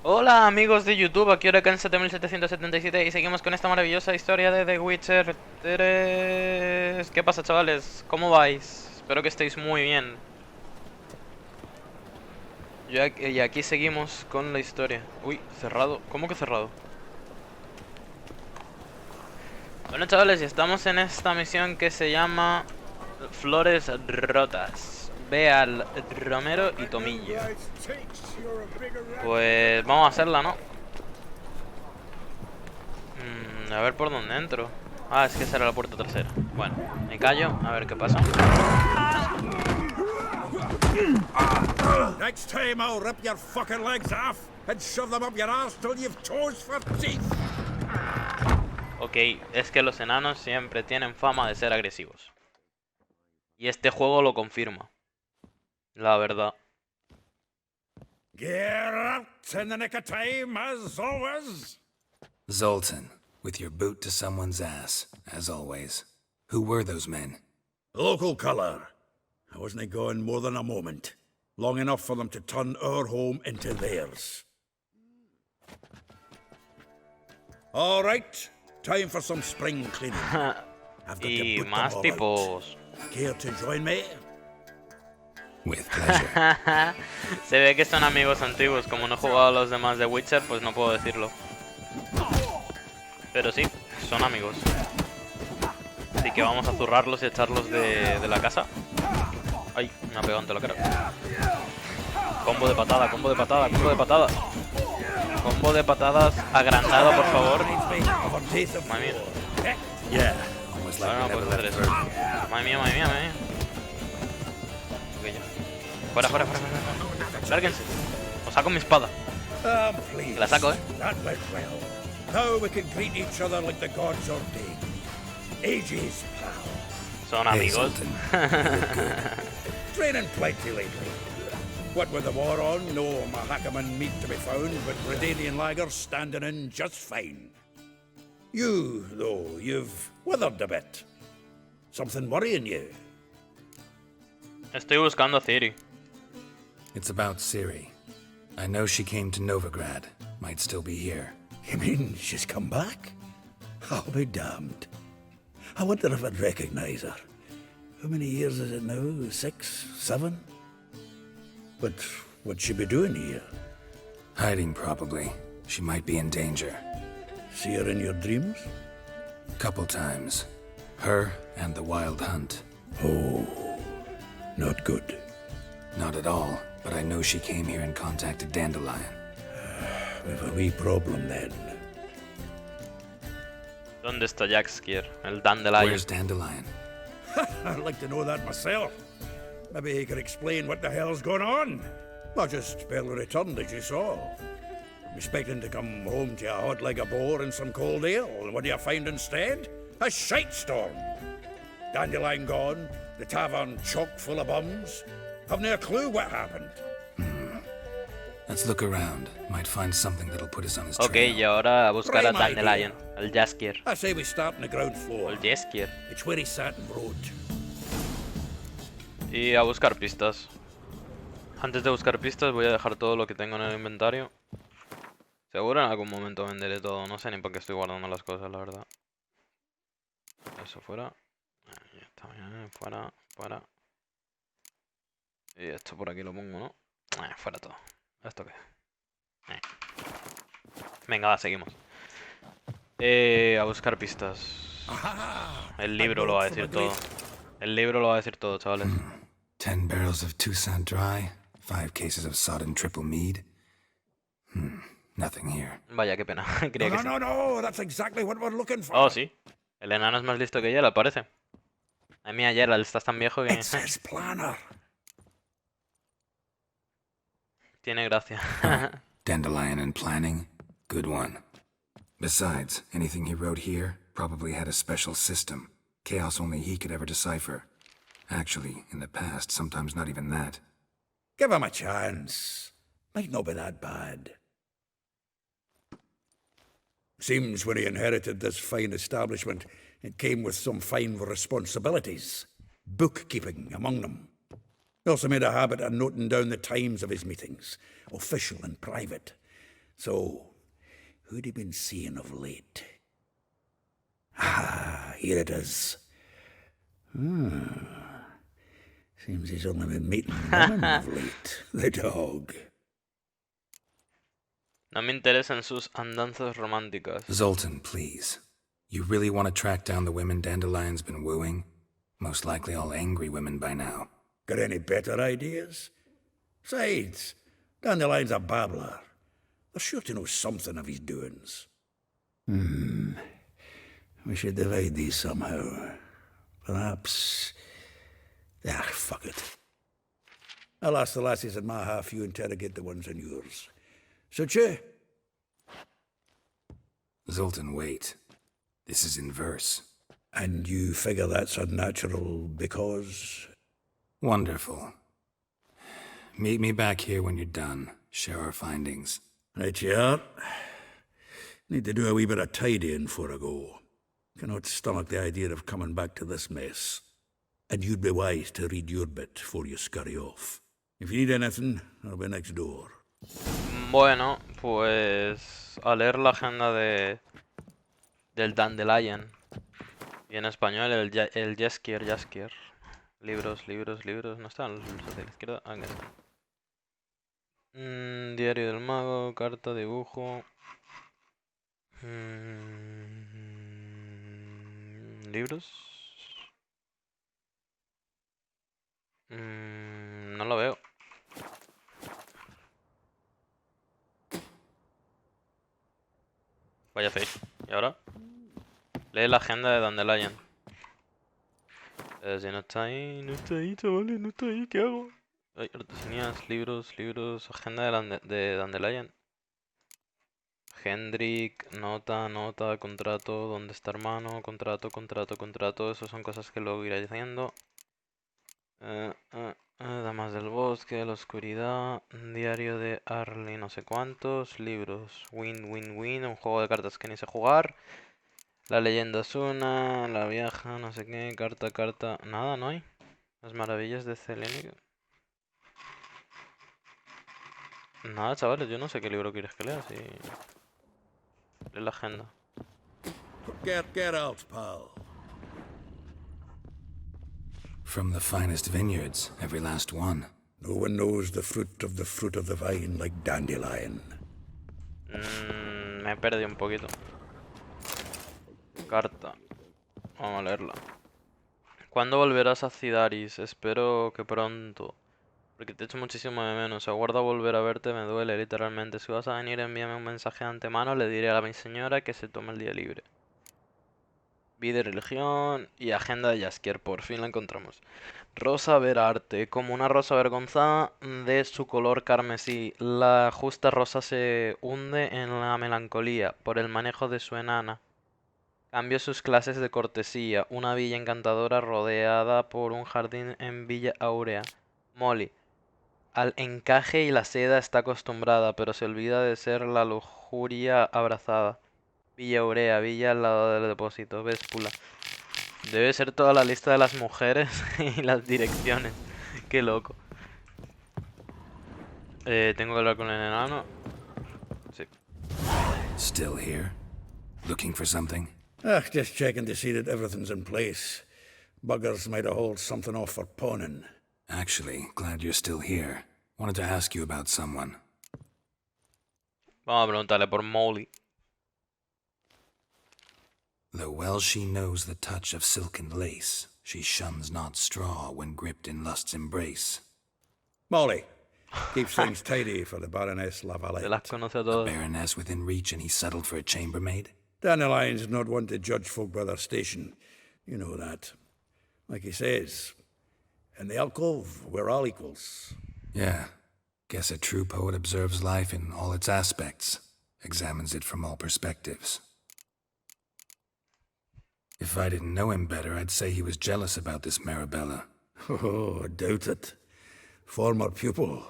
Hola amigos de YouTube, aquí ahora en 7777 y seguimos con esta maravillosa historia de The Witcher 3. ¿Qué pasa, chavales? ¿Cómo vais? Espero que estéis muy bien. Y aquí seguimos con la historia. Uy, cerrado. ¿Cómo que cerrado? Bueno, chavales, y estamos en esta misión que se llama Flores Rotas. Ve al Romero y Tomillo. Pues vamos a hacerla, ¿no? A ver por dónde entro. Ah, es que esa era la puerta trasera. Bueno, me callo, a ver qué pasa. Next time I'll rip your fucking legs off and shove them up your ass till you've toes for teeth. Ok, es que los enanos siempre tienen fama de ser agresivos. Y este juego lo confirma. La verdad. Get out in the nick of time, as always. Zoltan, with your boot to someone's ass, as always. Who were those men? Local colour. I wasn't gone more than a moment. Long enough for them to turn our home into theirs. All right, time for some spring cleaning. I've got to Y boot them más all tipos. out. Care to join me? With pleasure. Se ve que son amigos antiguos. Como no he jugado a los demás de Witcher, pues no puedo decirlo. Pero sí, son amigos. Así que vamos a zurrarlos y echarlos de la casa. Ay, me ha pegado ante la cara. Combo de patada, combo de patada, combo de patada. Combo de patadas agrandado, por favor. Madre mía. Yeah. Almost like Ahora we no never puedo hacer left eso. Berlin. Madre mía, madre mía, madre mía. Ok, ya. Fuera, fuera, fuera, fuera. Lárguense. Os saco mi espada. Please. La saco, That went well. Now we can greet each other like the gods ordained. Ages, pal. Son Hey, amigos. Zoltan. You look good. Training plenty lately. What with the war on, no Mahakaman meat to be found, but Redanian lagers standing in just fine. You, though, you've withered a bit. Something worrying you? Estoy buscando a Ciri. It's about Ciri. I know she came to Novigrad. Might still be here. You mean she's come back? I'll be damned. I wonder if I'd recognize her. How many years is it now? 6, 7? But what'd she be doing here? Hiding, probably. She might be in danger. See her in your dreams? Couple times. Her and the Wild Hunt. Oh, not good. Not at all, but I know she came here and contacted Dandelion. We've a wee problem then. ¿Dónde está Jaskier? El Dandelion. Where's Dandelion? I'd like to know that myself. Maybe he could explain what the hell's going on. I just barely returned, as you saw. I'm expecting to come home to a hot leg of boar and some cold ale, and what do you find instead? A shite storm. Dandelion gone, the tavern chock full of bums. Have no clue what happened. Let's look around. Might find something that'll put us on his Ok, trail. y ahora a buscar a Prime Dandelion. El Jaskier. I say we start on the ground O floor. el Jaskier. It's where he sat and wrote. Y a buscar pistas. Antes de buscar pistas voy a dejar todo lo que tengo en el inventario. Seguro en algún momento venderé todo. No sé ni por qué estoy guardando las cosas, la verdad. Eso fuera. Ahí está bien. Fuera, fuera. Y esto por aquí lo pongo, ¿no? Fuera todo. ¿Esto qué? Venga, va, seguimos. A buscar pistas. El libro lo va a decir todo. El libro lo va a decir todo, chavales. 10 barrels of Toussaint Dry, 5 cases of sodden triple mead. Nothing here. Vaya, qué pena. Creía que sí. No, that's exactly what we're looking for. Oh, sí. El enano es más listo que Geralt, parece. A mí, Geralt, estás tan viejo que... It says planner. Tiene gracia. Dandelion and planning? Good one. Besides, anything he wrote here probably had a special system. Chaos only he could ever decipher. Actually, in the past, sometimes not even that. Give him a chance. Might not be that bad. Seems when he inherited this fine establishment, it came with some fine responsibilities. Bookkeeping among them. He also made a habit of noting down the times of his meetings, official and private. So, who'd he been seeing of late? Ah, here it is. Seems he's only been meeting women of late. The dog. No me interesan sus andanzas románticas. Zoltan, please. You really want to track down the women Dandelion's been wooing? Most likely all angry women by now. Got any better ideas? Besides, Dandelion's a babbler. They're sure to know something of his doings. We should divide these somehow. Perhaps... Ah, fuck it. I'll ask the lassies in my half, you interrogate the ones in yours. Suit you? Zoltan, wait. This is in verse. And you figure that's unnatural because... Wonderful. Meet me back here when you're done. Share our findings. Right you are. Need to do a wee bit of tidying before I go. Cannot stomach the idea of coming back to this mess. And you'd be wise to read your bit before you scurry off. If you need anything, I'll be next door. Bueno, pues a leer la agenda del Dandelion. Y en español el Jaskier. Libros. ¿No están los libros de la izquierda? Ah, aquí están. Diario del mago, carta, dibujo. ¿Libros? No lo veo. Vaya face. ¿Y ahora? Lee la agenda de Dandelion. Si no está ahí, chavales, no está ahí, ¿qué hago? Ay, artesanías, libros, agenda de Dandelion. Hendrik, nota, contrato, ¿dónde está hermano? Contrato, eso son cosas que luego iré diciendo. Damas del bosque, la oscuridad, diario de Arlie, no sé cuántos, libros, win, un juego de cartas que ni sé jugar. La leyenda es una, la vieja, no sé qué, carta, nada, no hay. Las maravillas de Celénica. Nada, chavales, yo no sé qué libro quieres que lea, si... Lee la agenda. Get out, pal. From the finest vineyards, every last one. No one knows the fruit of the vine like Dandelion. Me he perdido un poquito. Carta. Vamos a leerla. ¿Cuándo volverás a Cidaris? Espero que pronto. Porque te echo muchísimo de menos. Aguardo a volver a verte, me duele literalmente. Si vas a venir, envíame un mensaje de antemano. Le diré a mi señora que se tome el día libre. Vida y religión y agenda de Jaskier. Por fin la encontramos. Rosa ver arte. Como una rosa avergonzada de su color carmesí. La justa rosa se hunde en la melancolía por el manejo de su enana. Cambió sus clases de cortesía. Una villa encantadora rodeada por un jardín en Villa Áurea. Molly. Al encaje y la seda está acostumbrada, pero se olvida de ser la lujuria abrazada. Villa Aurea, villa al lado del depósito. Véspula. Debe ser toda la lista de las mujeres y las direcciones. Qué loco. Tengo que hablar con el enano. Sí. Still here? Looking for something? Just checking to see that everything's in place. Buggers might have hauled something off for pawning. Actually, glad you're still here. Wanted to ask you about someone. Vamos a preguntarle por Molly. Though well she knows the touch of silken lace, she shuns not straw when gripped in lust's embrace. Molly. Keeps things tidy for the Baroness Se las Lavalette. conoce a A todas. baroness within reach and he settled for a chambermaid? Dandelion's not one to judge folk by their station. You know that. Like he says, in the alcove, we're all equals. Yeah. Guess a true poet observes life in all its aspects, examines it from all perspectives. If I didn't know him better, I'd say he was jealous about this Marabella. Oh, I doubt it. Former pupil.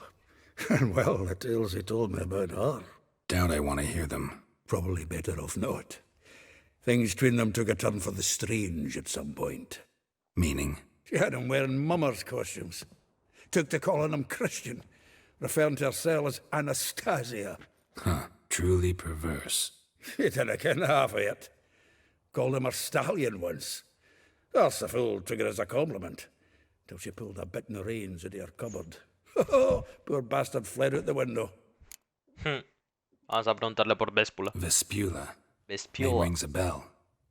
And well, the tales he told me about her. Doubt I want to hear them. Probably better off not. Things between them took a turn for the strange at some point. Meaning? She had him wearing mummers' costumes. Took to calling him Christian, referring to herself as Anastasia. Huh. Truly perverse. You didn't ken half of it. Called him a stallion once. That's the full trigger as a compliment. Till she pulled a bit in the reins into her cupboard. Poor bastard fled out the window. Vamos a preguntarle por Véspula. Vespula. Name Vespula. rings a bell.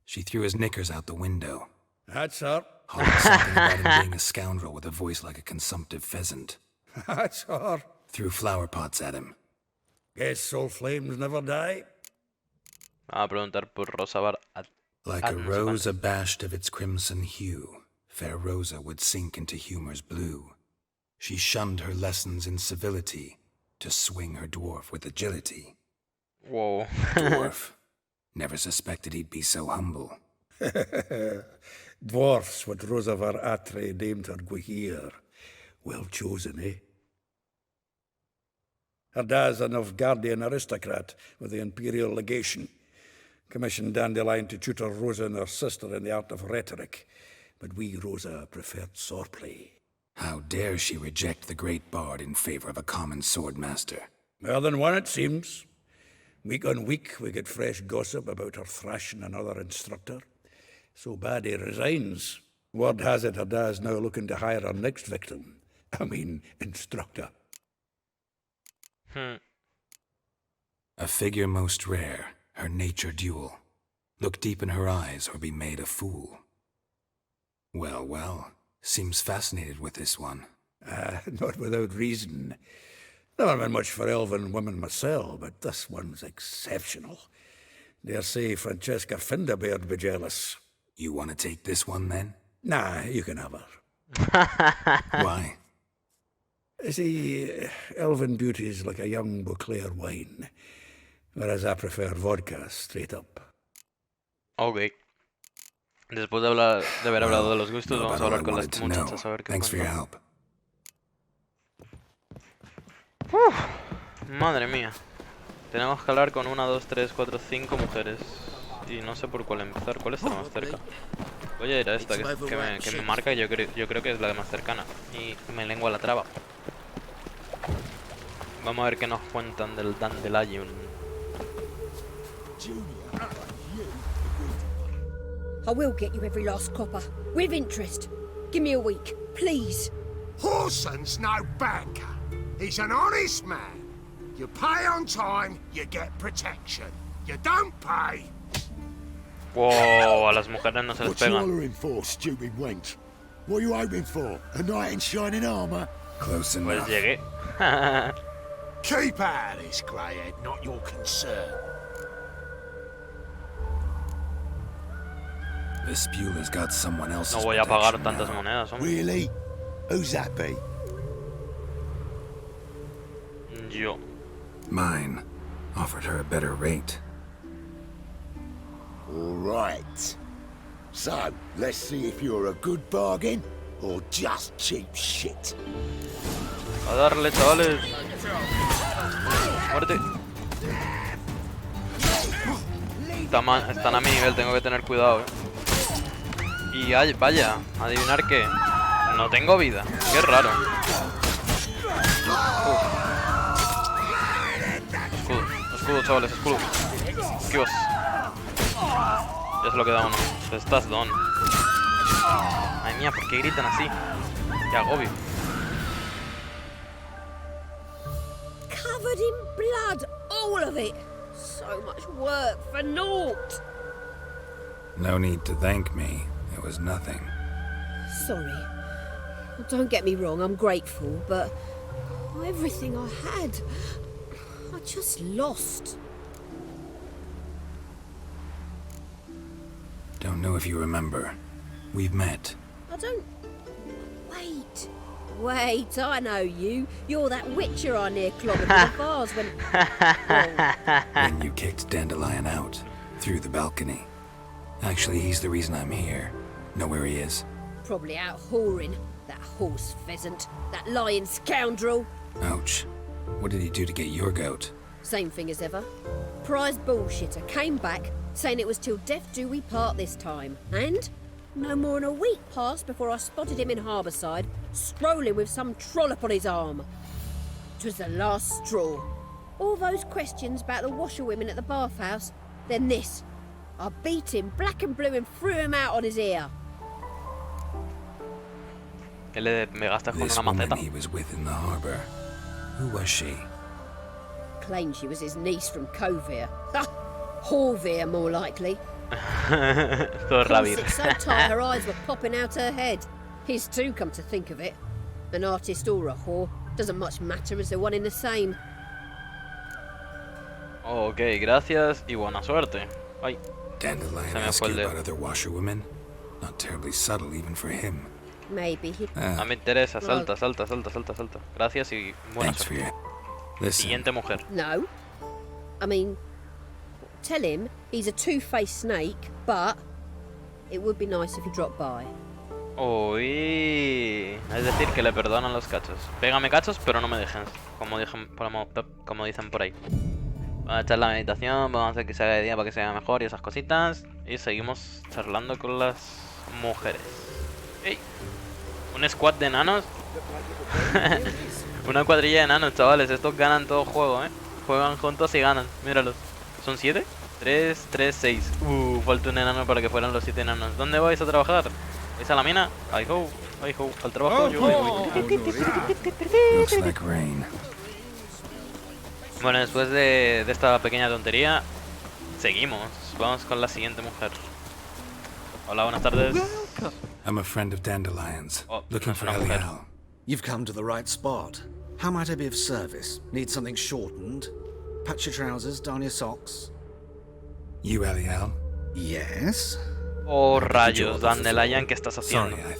She threw his knickers out the window. That's her. Hollered something about him being a scoundrel with a voice like a consumptive pheasant. That's her. Threw flower pots at him. Guess soul flames never die. Vamos a preguntar por Rosa Bar. Like a rose abashed of its crimson hue, fair Rosa would sink into humor's blue. She shunned her lessons in civility to swing her dwarf with agility. Wow. Dwarf. Never suspected he'd be so humble. Dwarfs what Rosa var Atre named her Jaskier. Well chosen, eh? Her dad's a Novgardian aristocrat with the imperial legation. Commissioned Dandelion to tutor Rosa and her sister in the art of rhetoric. But we, Rosa, preferred swordplay. How dare she reject the great bard in favor of a common swordmaster? More than one, it seems. Week on week, we get fresh gossip about her thrashing another instructor. So bad he resigns. Word has it her dad's now looking to hire her next victim. Instructor. A figure most rare, her nature dual. Look deep in her eyes or be made a fool. Well, well, seems fascinated with this one. Not without reason. Never been much for elven women myself, but this one's exceptional. Dare say Francesca Finderbeard be jealous. You want to take this one then? Nah, you can have her. Why? See, elven beauty's like a young Beauclair wine, whereas I prefer vodka straight up. Ok. Después de haber hablado de los gustos, Know vamos a about all I hablar con las wanted to muchachas know. a ver qué Thanks for your cuentan. help. Madre mía. Tenemos que hablar con 1, 2, 3, 4, 5 mujeres. Y no sé por cuál empezar. ¿Cuál está más cerca? Voy a ir a esta que me marca y yo creo que es la más cercana. Y me lengua la traba. Vamos a ver qué nos cuentan del Dandelion. I will get you every last copper, with interest. Give me a week, please. Horson's no banker. He's an honest man. You pay on time, you get protection. You don't pay. Wow, a las mujeres no se les What you pegan. hollering for, stupid wench? What are you hoping for? A knight in shining armour? Close Pues enough. llegué. Keep out of this, greyhead, not your concern. Vespula's got someone else's No voy a pagar protection tantas now. monedas, hombre. Really? Who's that be? Yo. Mine. Offered her a better rate. All right. So, let's see if you're a good bargain or just cheap shit. A darle, chavales. Muerte. Están a mi nivel, tengo que tener cuidado, Y vaya, adivinar qué. No tengo vida. Qué raro. Escudo, escudo, chavales, escudo. Esquivos. Ya se lo queda uno. Estás don. Ay mía, ¿por qué gritan así? Qué agobio. Covered in blood, all of it. So much work for naught. No need to thank me. It was nothing. Sorry. Well, don't get me wrong, I'm grateful, but everything I had, I just lost. Don't know if you remember. We've met. I don't... Wait, I know you. You're that witcher I near clobbered with the vase when... When you kicked Dandelion out. Through the balcony. Actually, he's the reason I'm here. Know where he is? Probably out whoring. That horse pheasant. That lying scoundrel. Ouch. What did he do to get your goat? Same thing as ever. Prize bullshitter came back, saying it was till death do we part this time. And no more than a week passed before I spotted him in Harbourside, strolling with some trollop on his arm. 'Twas the last straw. All those questions about the washerwomen at the bathhouse, then this. I beat him black and blue and threw him out on his ear. ¿Qué le pegaste con This una woman maceta? he was with in the harbor. Who was she? Claimed she was his niece from Covere. Ha! Horvere, more likely. Todo rápido. Sit so tight her eyes were popping out her head. His too, come to think of it. An artist or a whore doesn't much matter as they're one in the same. Ok, gracias y buena suerte. Ay, Dandelion Se me asked fue el you dedo. about other washerwomen? Not terribly subtle even for him. Maybe he... Ah, no me interesa. Salta, salta, salta, salta, salta. Gracias y buena thanks for suerte. your... Listen, Siguiente mujer. No. I mean, tell him he's a two-faced snake, but it would be nice if he dropped by. Uy, es decir, que le perdonan los cachos. Pégame cachos, pero no me dejes, como dicen por ahí. Vamos a echar la meditación, vamos a hacer que se haga de día para que se vea mejor y esas cositas. Y seguimos charlando con las mujeres. ¡Ey! ¿Un squad de enanos? Una cuadrilla de enanos, chavales. Estos ganan todo juego, ¿eh? Juegan juntos y ganan. Míralos. ¿Son 7? 3, 3, 6. Falta un enano para que fueran los 7 enanos. ¿Dónde vais a trabajar? ¿Es a la mina? ¡Ay ho! ¡Ay ho! Al trabajo yo. looks like rain. Bueno, después de esta pequeña tontería, seguimos. Vamos con la siguiente mujer. Hola, buenas tardes. I'm a friend of Dandelion's, Oh, looking no es for una mujer. Elial. You've come to the right spot. How might I be of service? Need something shortened? Patch your trousers, darn your socks? You Elial? Yes? Oh, rayos, Dandelion, ¿qué estás haciendo? Sorry, I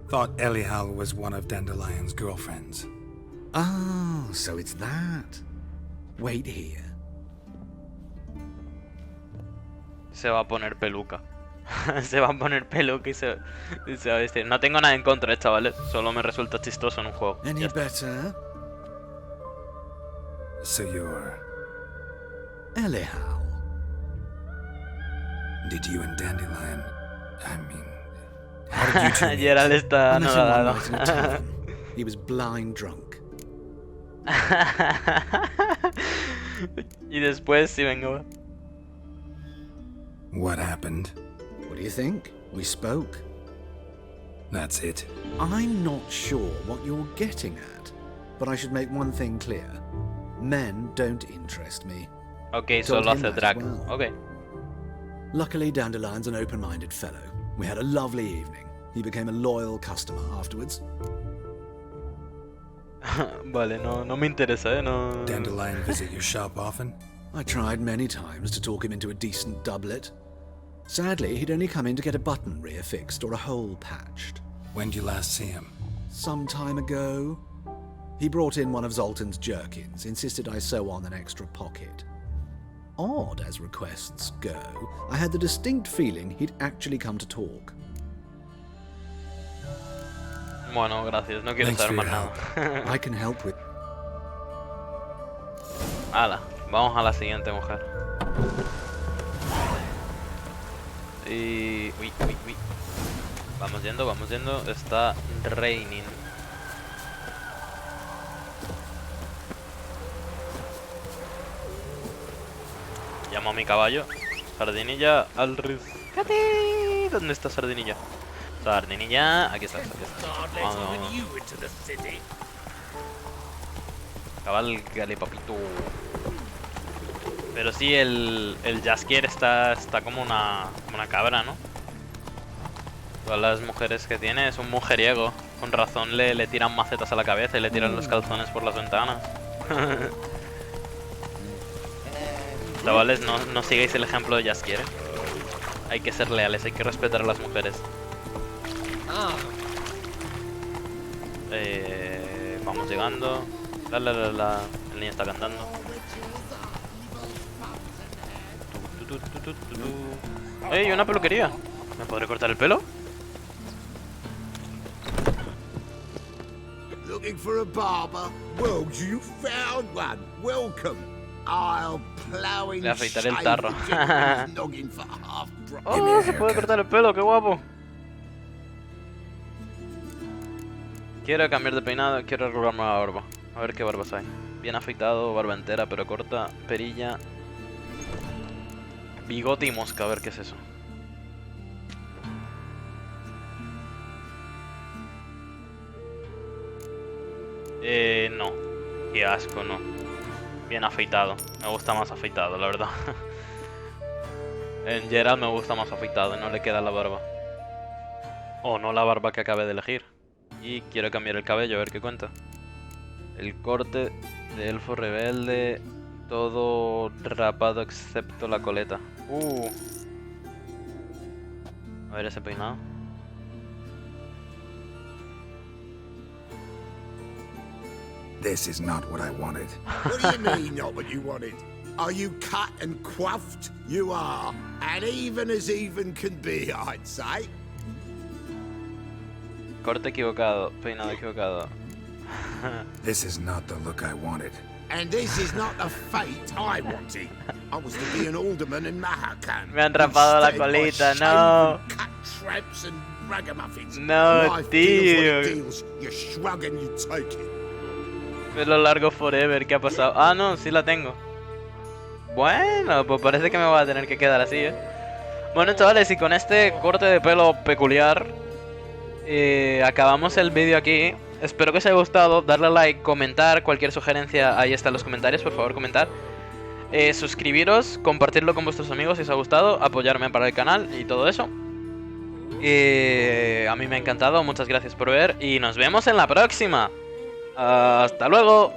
thought Elial was one of Dandelion's girlfriends. Oh, so it's that. Wait here. Se va a poner peluca. Se va a poner peluca y se va a vestir. No tengo nada en contra, chavales. Solo me resulta chistoso en un juego. Any Ya está. better? So you're... Elial. Did you and Dandelion... I mean... How did you two meet? Gerald está I met him one anodado. night in a tavern. He was blind drunk. Y después, sí, venga. What happened? What do you think? We spoke. That's it. I'm not sure what you're getting at, but I should make one thing clear. Men don't interest me. Ok, Told solo him hace that as drag. well. Ok. Luckily, Dandelion's an open-minded fellow. We had a lovely evening. He became a loyal customer afterwards. Vale, no me interesa, no. Dandelion visit your shop often? I tried many times to talk him into a decent doublet. Sadly, he'd only come in to get a button rear fixed or a hole patched. When did you last see him? Some time ago, he brought in one of Zoltan's jerkins, insisted I sew on an extra pocket. Odd as requests go, I had the distinct feeling he'd actually come to talk. Bueno, gracias, no quiero Thanks saber for más your nada. I can help with... Vamos a la siguiente mujer. Y... Uy. Vamos yendo. Está raining. Llamo a mi caballo. Sardinilla al rescate. ¿Dónde está Sardinilla? Sardinilla, aquí está. Vamos. Cabálgale, papito. Pero sí, el Jaskier está como una cabra, ¿no? Todas las mujeres que tiene es un mujeriego. Con razón le tiran macetas a la cabeza y le tiran los calzones por las ventanas. Chavales, no sigáis el ejemplo de Jaskier, ¿eh? Hay que ser leales, hay que respetar a las mujeres. Vamos llegando. El niño está cantando. ¡Ey, una peluquería! ¿Me podré cortar el pelo? Looking for a barber? Well, you found one. Welcome. I'll plow in Le afeitaré el shave tarro. the gentleman's noggin for half price. ¡Oh, se puede cortar el pelo! ¡Qué guapo! Quiero cambiar de peinado, quiero arreglarme la barba. A ver qué barbas hay. Bien afeitado, barba entera pero corta, perilla, bigote y mosca, a ver qué es eso. No. Qué asco, no. Bien afeitado. Me gusta más afeitado, la verdad. En Gerald me gusta más afeitado, no le queda la barba. O no la barba que acabé de elegir. Y quiero cambiar el cabello, a ver qué cuenta. El corte de elfo rebelde. Todo rapado excepto la coleta. A ver ese peinado. This is not what I wanted. What do you mean, not what you wanted? Are you cut and coiffed? You are. And even as even can be, I'd say. Corte equivocado, peinado equivocado. This is not the look I wanted. And this is not the fate I wanted. I was to be an alderman in Mahakan. Me han rapado la Instead, I colita, shaved no. and cut traps and ragamuffins. No, Life deals what it tío. deals. You shrug and you take it. Pelo largo forever, ¿qué ha pasado? Ah, no, sí la tengo. Bueno, pues parece que me voy a tener que quedar así, Bueno, chavales, y con este corte de pelo peculiar acabamos el vídeo aquí. Espero que os haya gustado, darle a like, comentar, cualquier sugerencia, ahí están los comentarios, por favor comentar. Suscribiros, compartirlo con vuestros amigos si os ha gustado, apoyarme para el canal y todo eso. A mí me ha encantado, muchas gracias por ver y nos vemos en la próxima. Hasta luego.